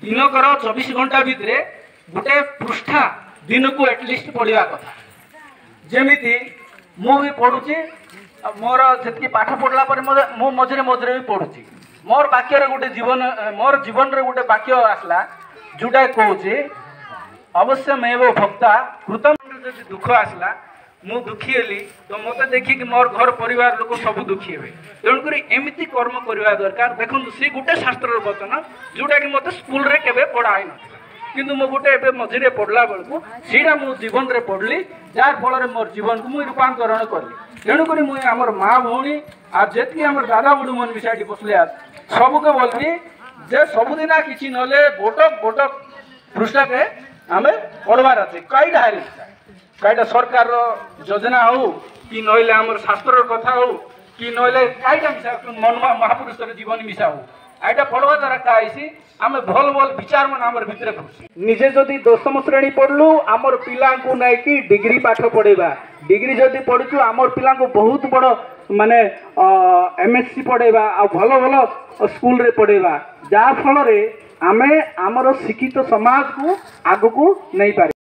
दिनकर 24 घंटा भितर गोटे पृष्ठा दिन को एटलिस्ट पढ़ा कथा जमीती मु भी पढ़ुची मोर से पाठ पढ़ला मो मझे मझे भी पढ़ुची मोर वाक्य गोटे जीवन मोर जीवन रे गोटे वाक्य आसला जोटा कहूँ अवश्य में वो भक्ता कृतम दुख आसला मु दुखी हेली तो मत देखिक मोर घर परिवार लोक सब दुखी हे तेणुक एमती कर्म करवा दरकार देखो सी गोटे शास्त्र वचन जोटा कि मत स्कूल रे केबे पढ़ाई न किंतु मो गोटे मझे पढ़ला बेलू सीटा मो जीवन रे पढ़ली जार फल मोर जीवन को मुझे रूपांतरण कली तेणुक मुझे आमर माँ भौणी आ जी आम दादा बुढ़ू मन भी साइड बसले सबके बोलती जे सबुदिन किसी नले बोटक बोटक पृष्ठा के आम पढ़वार अच्छे कईटा हारी कईटा सरकार योजना हो कि नहले आम शास्त्र कथा हो कि नहले कईटा मिसा मन महापुरुष जीवन मिसा हो आईटा पढ़वा द्वारा कहीं आम भल भल विचार मन आम भितर निजे जदि 10म श्रेणी पढ़लु आमर पिला नहीं डिग्री पाठ पढ़ेबा डिग्री जदि पढ़ुचु आमर पिला बहुत बड़ माने एमएससी पढ़ेबा आ भल भल स्कूल रे पढ़ेबा जहाँ फल आमे आमर शिक्षित समाज को आगु को नहीं पारे।